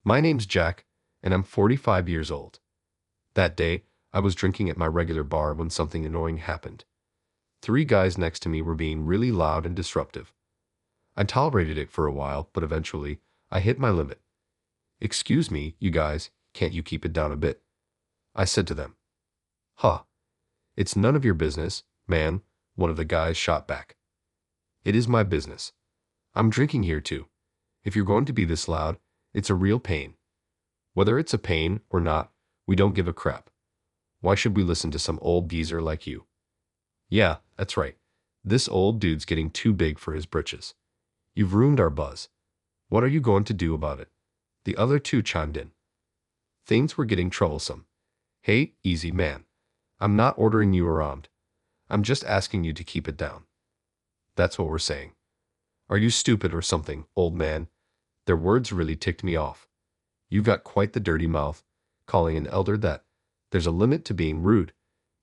My name's Jack, and I'm 45 years old. That day, I was drinking at my regular bar when something annoying happened. Three guys next to me were being really loud and disruptive. I tolerated it for a while, but eventually, I hit my limit. "Excuse me, you guys, can't you keep it down a bit?" I said to them. "Huh. It's none of your business, man," one of the guys shot back. "It is my business. I'm drinking here too. If you're going to be this loud, it's a real pain. Whether it's a pain or not, we don't give a crap. Why should we listen to some old geezer like you?" "Yeah, that's right. This old dude's getting too big for his britches. You've ruined our buzz. What are you going to do about it?" The other two chimed in. Things were getting troublesome. "Hey, easy man. I'm not ordering you around. I'm just asking you to keep it down. That's what we're saying. Are you stupid or something, old man?" Their words really ticked me off. "You've got quite the dirty mouth, calling an elder that. There's a limit to being rude.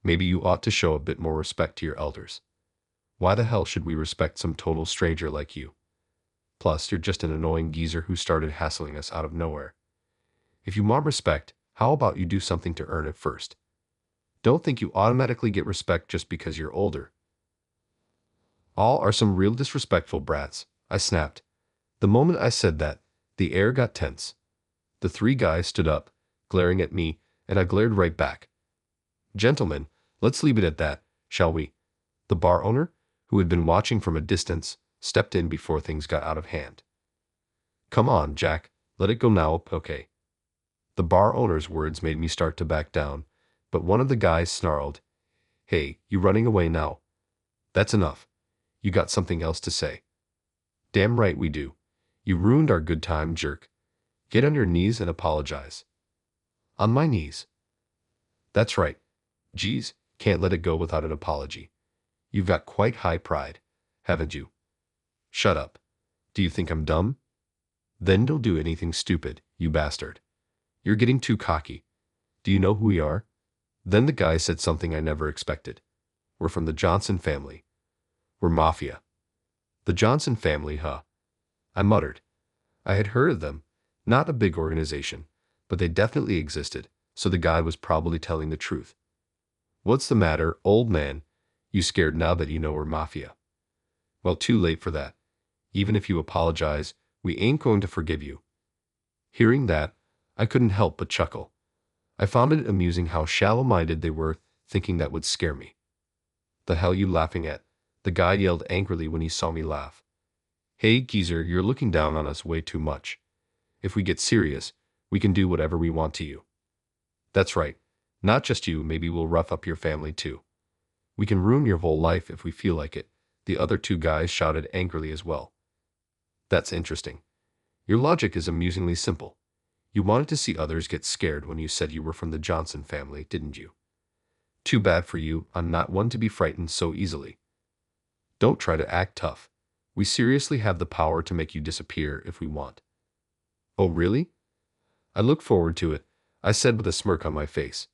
Maybe you ought to show a bit more respect to your elders. Why the hell should we respect some total stranger like you? Plus, you're just an annoying geezer who started hassling us out of nowhere. If you want respect, how about you do something to earn it first? Don't think you automatically get respect just because you're older." "All are some real disrespectful brats," I snapped. The moment I said that, the air got tense. The three guys stood up, glaring at me, and I glared right back. "Gentlemen, let's leave it at that, shall we?" The bar owner, who had been watching from a distance, stepped in before things got out of hand. "Come on, Jack, let it go now, okay?" The bar owner's words made me start to back down, but one of the guys snarled, "Hey, you running away now? That's enough. You got something else to say?" "Damn right we do. You ruined our good time, jerk. Get on your knees and apologize." "On my knees?" "That's right. Geez, can't let it go without an apology. You've got quite high pride, haven't you?" "Shut up. Do you think I'm dumb?" "Then don't do anything stupid, you bastard. You're getting too cocky. Do you know who we are?" Then the guy said something I never expected. "We're from the Johnson family. We're mafia." "The Johnson family, huh?" I muttered. I had heard of them. Not a big organization, but they definitely existed, so the guy was probably telling the truth. "What's the matter, old man? You scared now that you know we're mafia?" "Well, too late for that. Even if you apologize, we ain't going to forgive you." Hearing that, I couldn't help but chuckle. I found it amusing how shallow-minded they were, thinking that would scare me. "The hell you laughing at?" the guy yelled angrily when he saw me laugh. "Hey, geezer, you're looking down on us way too much. If we get serious, we can do whatever we want to you." "That's right. Not just you, maybe we'll rough up your family too. We can ruin your whole life if we feel like it," the other two guys shouted angrily as well. "That's interesting. Your logic is amusingly simple. You wanted to see others get scared when you said you were from the Johnson family, didn't you? Too bad for you, I'm not one to be frightened so easily. Don't try to act tough. We seriously have the power to make you disappear if we want." "Oh, really?" "I look forward to it," I said with a smirk on my face.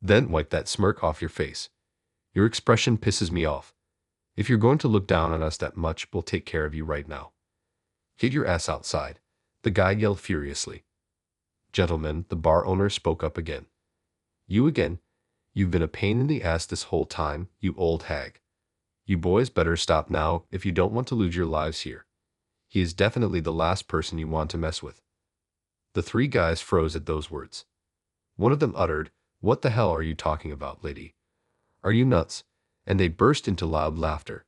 "Then wipe that smirk off your face. Your expression pisses me off. If you're going to look down on us that much, we'll take care of you right now. Get your ass outside," the guy yelled furiously. "Gentlemen," the bar owner spoke up again. "You again? You've been a pain in the ass this whole time, you old hag. You boys better stop now if you don't want to lose your lives here. He is definitely the last person you want to mess with." The three guys froze at those words. One of them uttered, "What the hell are you talking about, lady? Are you nuts?" And they burst into loud laughter.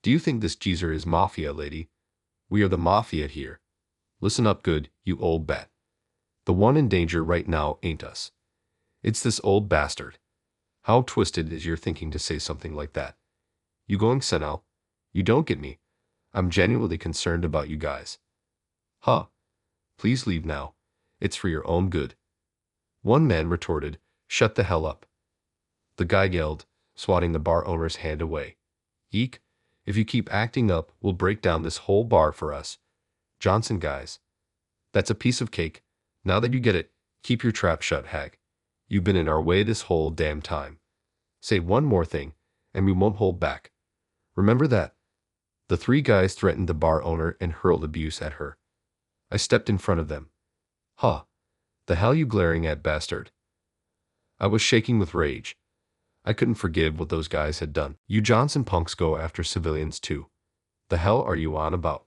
"Do you think this geezer is mafia, lady? We are the mafia here. Listen up good, you old bat. The one in danger right now ain't us. It's this old bastard. How twisted is your thinking to say something like that? You going senile? You don't get me. I'm genuinely concerned about you guys." "Huh. Please leave now. It's for your own good." One man retorted, "Shut the hell up." The guy yelled, swatting the bar owner's hand away. "Eek, if you keep acting up, we'll break down this whole bar for us. Johnson guys. That's a piece of cake. Now that you get it, keep your trap shut, hag. You've been in our way this whole damn time. Say one more thing, and we won't hold back. Remember that." The three guys threatened the bar owner and hurled abuse at her. I stepped in front of them. Huh, the hell you glaring at, bastard? I was shaking with rage. I couldn't forgive what those guys had done. You Johnson punks go after civilians too. The hell are you on about?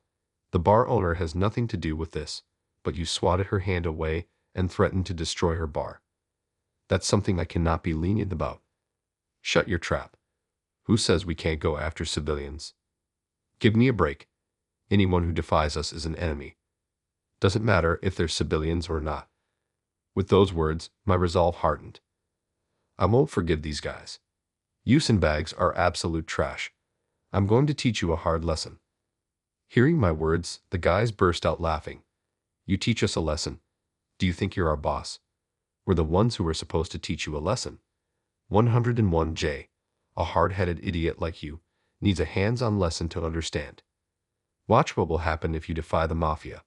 The bar owner has nothing to do with this, but you swatted her hand away and threatened to destroy her bar. That's something I cannot be lenient about. Shut your trap. Who says we can't go after civilians? Give me a break. Anyone who defies us is an enemy. Doesn't matter if they're civilians or not. With those words, my resolve hardened. I won't forgive these guys. You sandbags are absolute trash. I'm going to teach you a hard lesson. Hearing my words, the guys burst out laughing. You teach us a lesson. Do you think you're our boss? We're the ones who are supposed to teach you a lesson. 101J. A hard-headed idiot like you needs a hands-on lesson to understand. Watch what will happen if you defy the mafia.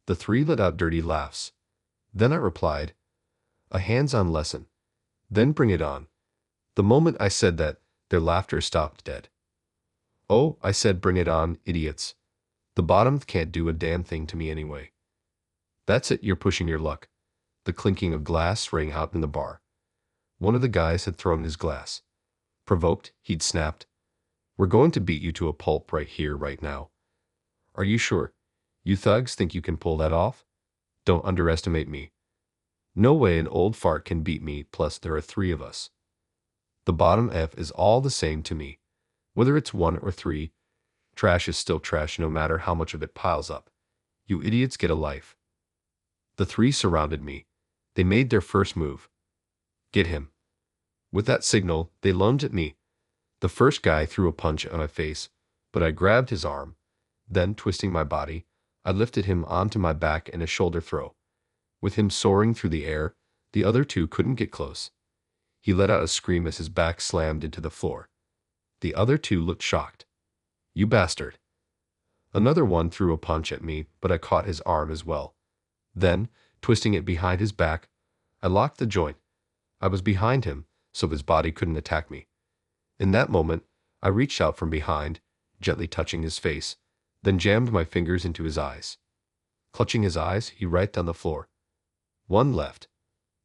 The three let out dirty laughs. Then I replied, a hands-on lesson. Then bring it on. The moment I said that, their laughter stopped dead. Oh, I said bring it on, idiots. The bottom can't do a damn thing to me anyway. That's it, you're pushing your luck. The clinking of glass rang out in the bar. One of the guys had thrown his glass. Provoked, he'd snapped. We're going to beat you to a pulp right here, right now. Are you sure? You thugs think you can pull that off? Don't underestimate me. No way an old fart can beat me, plus there are three of us. The bottom F is all the same to me. Whether it's one or three, trash is still trash no matter how much of it piles up. You idiots get a life. The three surrounded me. They made their first move. Get him. With that signal, they lunged at me. The first guy threw a punch on my face, but I grabbed his arm. Then, twisting my body, I lifted him onto my back in a shoulder throw. With him soaring through the air, the other two couldn't get close. He let out a scream as his back slammed into the floor. The other two looked shocked. You bastard. Another one threw a punch at me, but I caught his arm as well. Then, twisting it behind his back, I locked the joint. I was behind him, so his body couldn't attack me. In that moment, I reached out from behind, gently touching his face, then jammed my fingers into his eyes. Clutching his eyes, he right down the floor. One left.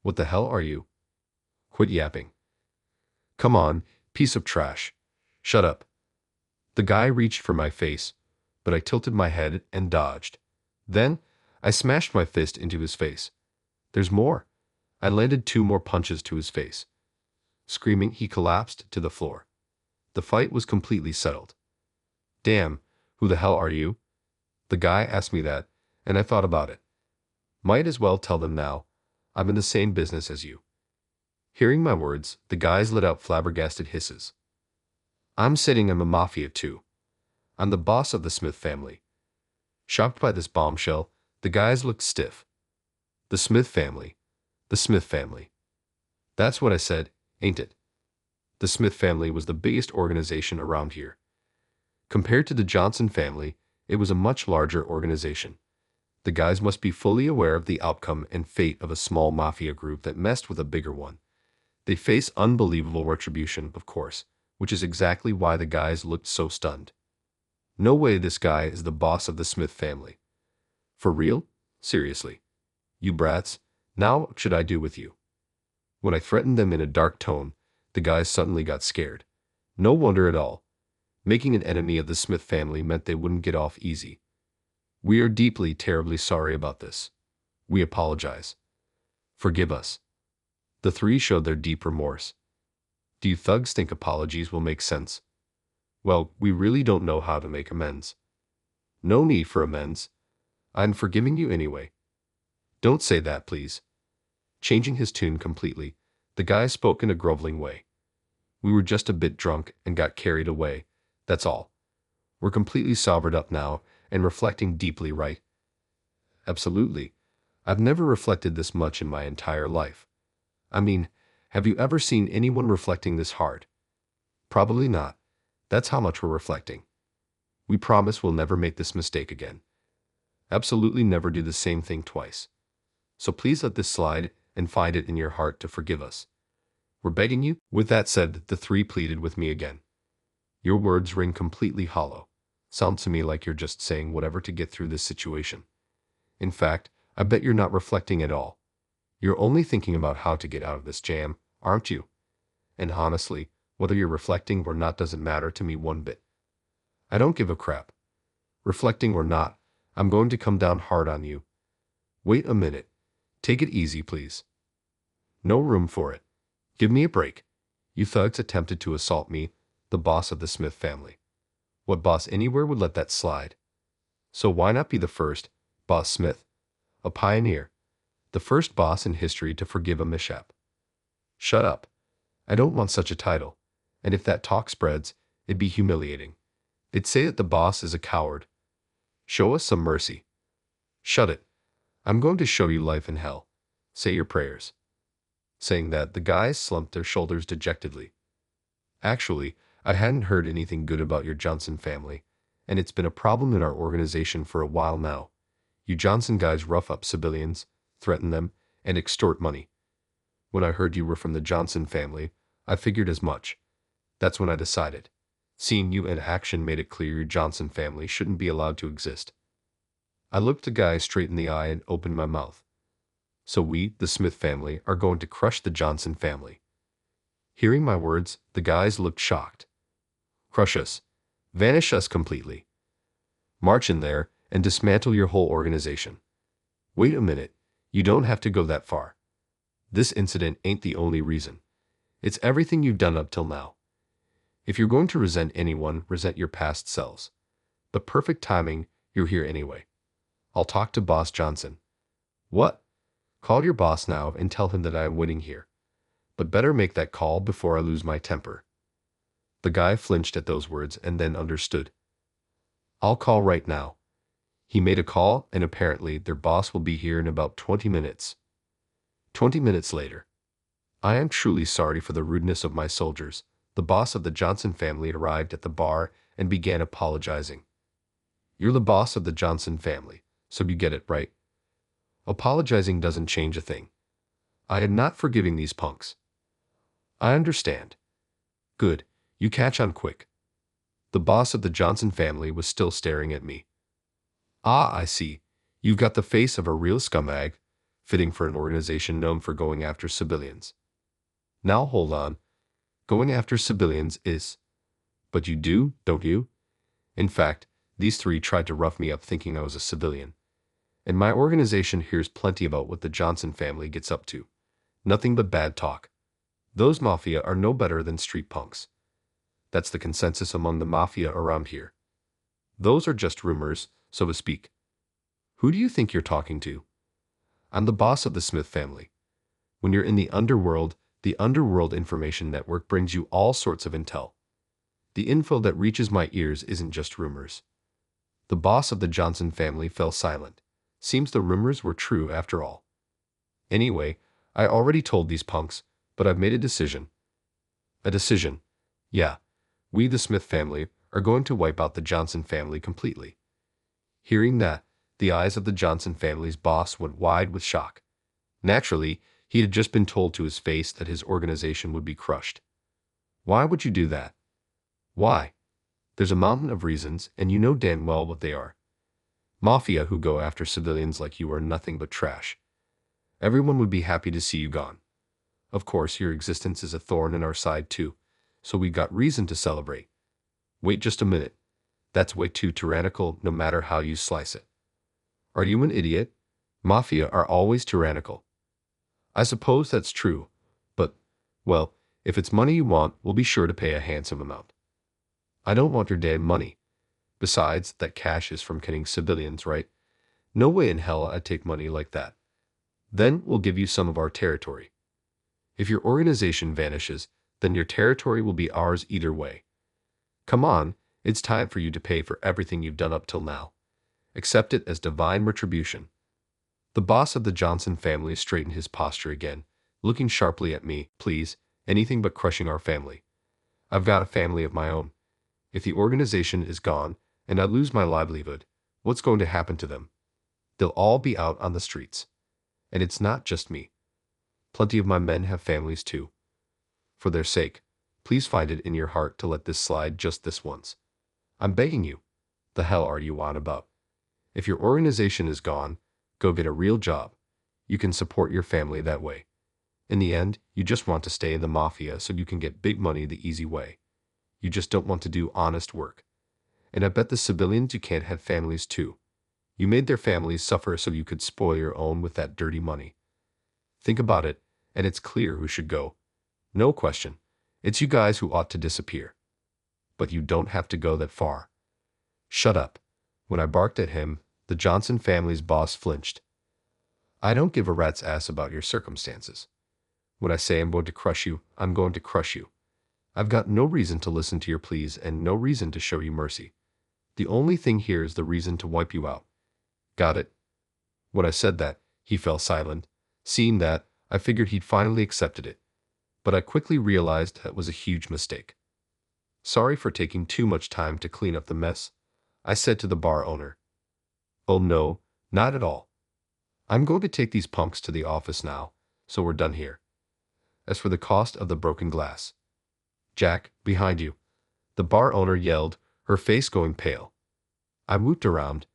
What the hell are you? Quit yapping. Come on, piece of trash. Shut up. The guy reached for my face, but I tilted my head and dodged. Then, I smashed my fist into his face. There's more. I landed 2 more punches to his face. Screaming, he collapsed to the floor. The fight was completely settled. Damn, who the hell are you? The guy asked me that, and I thought about it. Might as well tell them now. I'm in the same business as you. Hearing my words, the guys let out flabbergasted hisses. I'm sitting in the mafia too. I'm the boss of the Smith family. Shocked by this bombshell, the guys looked stiff. The Smith family. The Smith family. That's what I said, ain't it? The Smith family was the biggest organization around here. Compared to the Johnson family, it was a much larger organization. The guys must be fully aware of the outcome and fate of a small mafia group that messed with a bigger one. They face unbelievable retribution, of course, which is exactly why the guys looked so stunned. No way this guy is the boss of the Smith family. For real? Seriously? You brats, now what should I do with you? When I threatened them in a dark tone, the guys suddenly got scared. No wonder at all. Making an enemy of the Smith family meant they wouldn't get off easy. We are deeply, terribly sorry about this. We apologize. Forgive us. The three showed their deep remorse. Do you thugs think apologies will make sense? Well, we really don't know how to make amends. No need for amends. I'm forgiving you anyway. Don't say that, please. Changing his tune completely, the guy spoke in a groveling way. We were just a bit drunk and got carried away, that's all. We're completely sobered up now and reflecting deeply, right? Absolutely. I've never reflected this much in my entire life. I mean, have you ever seen anyone reflecting this hard? Probably not. That's how much we're reflecting. We promise we'll never make this mistake again. Absolutely never do the same thing twice. So please let this slide and find it in your heart to forgive us. We're begging you. With that said, the three pleaded with me again. Your words ring completely hollow. Sounds to me like you're just saying whatever to get through this situation. In fact, I bet you're not reflecting at all. You're only thinking about how to get out of this jam, aren't you? And honestly, whether you're reflecting or not doesn't matter to me one bit. I don't give a crap. Reflecting or not, I'm going to come down hard on you. Wait a minute. Take it easy, please. No room for it. Give me a break. You thugs attempted to assault me, the boss of the Smith family. What boss anywhere would let that slide? So why not be the first, Boss Smith? A pioneer. The first boss in history to forgive a mishap. Shut up. I don't want such a title. And if that talk spreads, it'd be humiliating. They'd say that the boss is a coward. Show us some mercy. Shut it. I'm going to show you life in hell. Say your prayers. Saying that, the guys slumped their shoulders dejectedly. Actually, I hadn't heard anything good about your Johnson family, and it's been a problem in our organization for a while now. You Johnson guys rough up civilians, threaten them, and extort money. When I heard you were from the Johnson family, I figured as much. That's when I decided. Seeing you in action made it clear your Johnson family shouldn't be allowed to exist. I looked the guy straight in the eye and opened my mouth. So we, the Smith family, are going to crush the Johnson family. Hearing my words, the guys looked shocked. Crush us. Vanish us completely. March in there and dismantle your whole organization. Wait a minute. You don't have to go that far. This incident ain't the only reason. It's everything you've done up till now. If you're going to resent anyone, resent your past selves. But perfect timing, you're here anyway. I'll talk to Boss Johnson. What? Call your boss now and tell him that I am waiting here. But better make that call before I lose my temper. The guy flinched at those words and then understood. I'll call right now. He made a call, and apparently their boss will be here in about 20 minutes. 20 minutes later. I am truly sorry for the rudeness of my soldiers. The boss of the Johnson family arrived at the bar and began apologizing. You're the boss of the Johnson family, so you get it, right? Apologizing doesn't change a thing. I am not forgiving these punks. I understand. Good, you catch on quick. The boss of the Johnson family was still staring at me. Ah, I see. You've got the face of a real scumbag, fitting for an organization known for going after civilians. Now hold on. Going after civilians is... But you do, don't you? In fact, these three tried to rough me up thinking I was a civilian. And my organization hears plenty about what the Johnson family gets up to. Nothing but bad talk. Those mafia are no better than street punks. That's the consensus among the mafia around here. Those are just rumors, so to speak. Who do you think you're talking to? I'm the boss of the Smith family. When you're in the underworld Information Network brings you all sorts of intel. The info that reaches my ears isn't just rumors. The boss of the Johnson family fell silent. Seems the rumors were true after all. Anyway, I already told these punks, but I've made a decision. A decision? Yeah. We, the Smith family, are going to wipe out the Johnson family completely. Hearing that, the eyes of the Johnson family's boss went wide with shock. Naturally, he had just been told to his face that his organization would be crushed. Why would you do that? Why? There's a mountain of reasons, and you know damn well what they are. Mafia who go after civilians like you are nothing but trash. Everyone would be happy to see you gone. Of course, your existence is a thorn in our side too, so we got reason to celebrate. Wait just a minute. That's way too tyrannical, no matter how you slice it. Are you an idiot? Mafia are always tyrannical. I suppose that's true, but, well, if it's money you want, we'll be sure to pay a handsome amount. I don't want your damn money. Besides, that cash is from killing civilians, right? No way in hell I'd take money like that. Then we'll give you some of our territory. If your organization vanishes, then your territory will be ours either way. Come on, it's time for you to pay for everything you've done up till now. Accept it as divine retribution. The boss of the Johnson family straightened his posture again, looking sharply at me. Please, anything but crushing our family. I've got a family of my own. If the organization is gone, and I lose my livelihood, what's going to happen to them? They'll all be out on the streets. And it's not just me. Plenty of my men have families too. For their sake, please find it in your heart to let this slide just this once. I'm begging you. The hell are you on about? If your organization is gone, Go get a real job. You can support your family that way. In the end, you just want to stay in the mafia so you can get big money the easy way. You just don't want to do honest work. And I bet the civilians you can't have families too. You made their families suffer so you could spoil your own with that dirty money. Think about it, and it's clear who should go. No question. It's you guys who ought to disappear. But you don't have to go that far. Shut up. When I barked at him, the Johnson family's boss flinched. I don't give a rat's ass about your circumstances. When I say I'm going to crush you, I'm going to crush you. I've got no reason to listen to your pleas and no reason to show you mercy. The only thing here is the reason to wipe you out. Got it? When I said that, he fell silent. Seeing that, I figured he'd finally accepted it. But I quickly realized that was a huge mistake. Sorry for taking too much time to clean up the mess, I said to the bar owner. Oh no, not at all. I'm going to take these punks to the office now, so we're done here. As for the cost of the broken glass. Jack, behind you. The bar owner yelled, her face going pale. I moved around.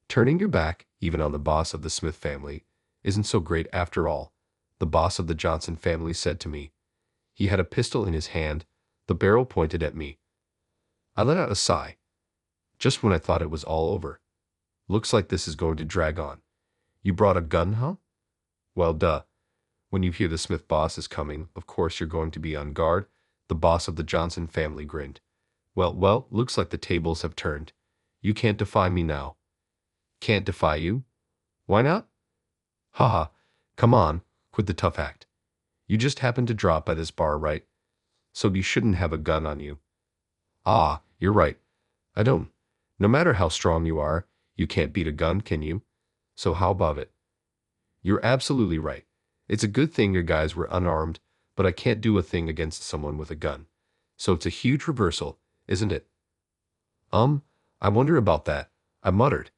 Turning your back, even on the boss of the Smith family, isn't so great after all, the boss of the Johnson family said to me. He had a pistol in his hand, the barrel pointed at me. I let out a sigh. Just when I thought it was all over. Looks like this is going to drag on. You brought a gun, huh? Well, duh. When you hear the Smith boss is coming, of course you're going to be on guard. The boss of the Johnson family grinned. Well, looks like the tables have turned. You can't defy me now. Can't defy you? Why not? Haha, come on, quit the tough act. You just happened to drop by this bar, right? So you shouldn't have a gun on you. Ah, you're right. I don't. No matter how strong you are, you can't beat a gun, can you? So how about it? You're absolutely right. It's a good thing your guys were unarmed, but I can't do a thing against someone with a gun. So it's a huge reversal, isn't it? I wonder about that, I muttered.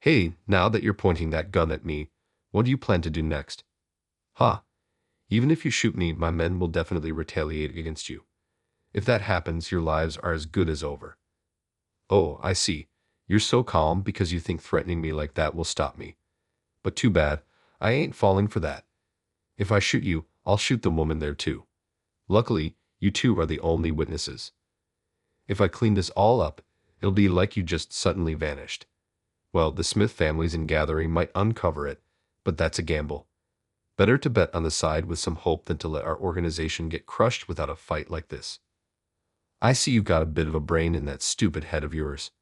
Hey, now that you're pointing that gun at me, what do you plan to do next? Ha! Even if you shoot me, my men will definitely retaliate against you. If that happens, your lives are as good as over. Oh, I see. You're so calm because you think threatening me like that will stop me. But too bad, I ain't falling for that. If I shoot you, I'll shoot the woman there too. Luckily, you two are the only witnesses. If I clean this all up, it'll be like you just suddenly vanished. Well, the Smith family's ingathering might uncover it, but that's a gamble. Better to bet on the side with some hope than to let our organization get crushed without a fight like this. I see you've got a bit of a brain in that stupid head of yours.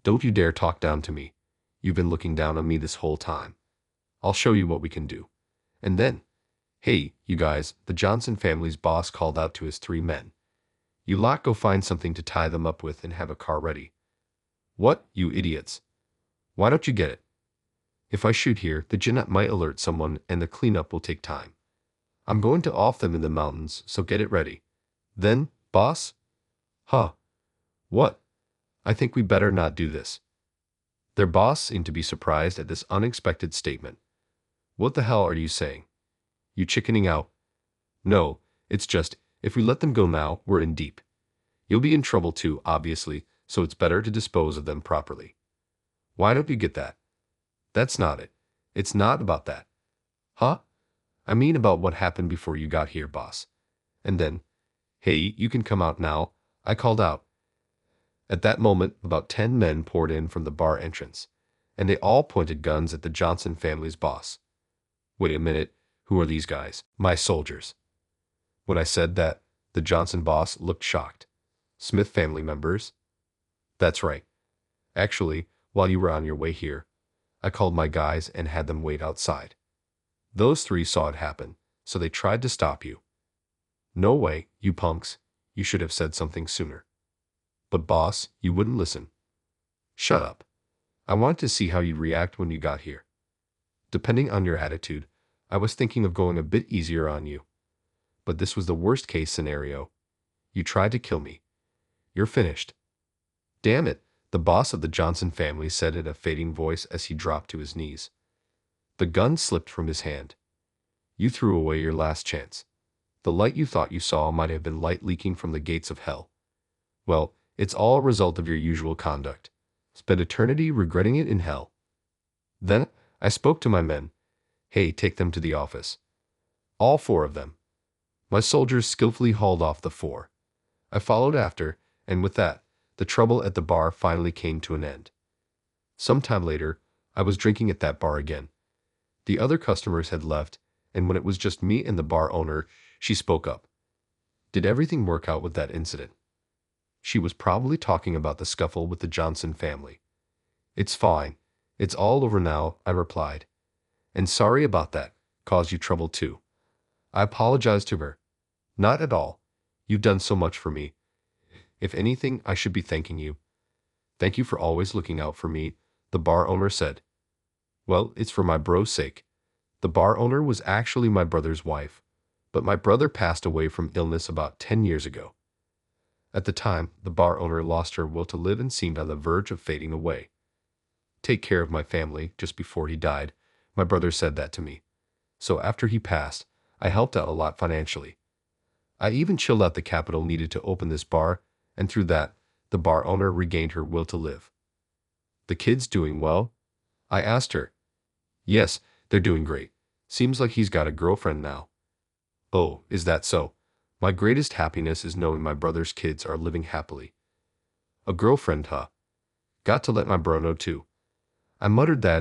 Don't you dare talk down to me. You've been looking down on me this whole time. I'll show you what we can do. And then, hey, you guys, the Johnson family's boss called out to his 3 men. You lot go find something to tie them up with and have a car ready. What, you idiots? Why don't you get it? If I shoot here, the Jinnat might alert someone and the cleanup will take time. I'm going to off them in the mountains, so get it ready. Then, boss? Huh. What? I think we better not do this. Their boss seemed to be surprised at this unexpected statement. What the hell are you saying? You chickening out? No, it's just, if we let them go now, we're in deep. You'll be in trouble too, obviously, so it's better to dispose of them properly. Why don't you get that? That's not it. It's not about that. Huh? I mean about what happened before you got here, boss. And then, hey, you can come out now, I called out. At that moment, about 10 men poured in from the bar entrance, and they all pointed guns at the Johnson family's boss. Wait a minute, who are these guys? My soldiers. When I said that, the Johnson boss looked shocked. Smith family members? That's right. Actually, while you were on your way here, I called my guys and had them wait outside. Those 3 saw it happen, so they tried to stop you. No way, you punks. You should have said something sooner. But boss, you wouldn't listen. Shut up. I wanted to see how you'd react when you got here. Depending on your attitude, I was thinking of going a bit easier on you. But this was the worst case scenario. You tried to kill me. You're finished. Damn it, the boss of the Johnson family said in a fading voice as he dropped to his knees. The gun slipped from his hand. You threw away your last chance. The light you thought you saw might have been light leaking from the gates of hell. Well, it's all a result of your usual conduct. Spend eternity regretting it in hell. Then, I spoke to my men. Hey, take them to the office. All four of them. My soldiers skillfully hauled off the four. I followed after, and with that, the trouble at the bar finally came to an end. Some time later, I was drinking at that bar again. The other customers had left, and when it was just me and the bar owner, she spoke up. Did everything work out with that incident? She was probably talking about the scuffle with the Johnson family. It's fine. It's all over now, I replied. And sorry about that. Caused you trouble too. I apologized to her. Not at all. You've done so much for me. If anything, I should be thanking you. Thank you for always looking out for me, the bar owner said. Well, it's for my bro's sake. The bar owner was actually my brother's wife, but my brother passed away from illness about 10 years ago. At the time, the bar owner lost her will to live and seemed on the verge of fading away. Take care of my family just before he died, my brother said that to me. So after he passed, I helped out a lot financially. I even chilled out the capital needed to open this bar, and through that, the bar owner regained her will to live. The kids doing well? I asked her. Yes, they're doing great. Seems like he's got a girlfriend now. Oh, is that so? My greatest happiness is knowing my brother's kids are living happily. A girlfriend, huh? Got to let my bro know too. I muttered that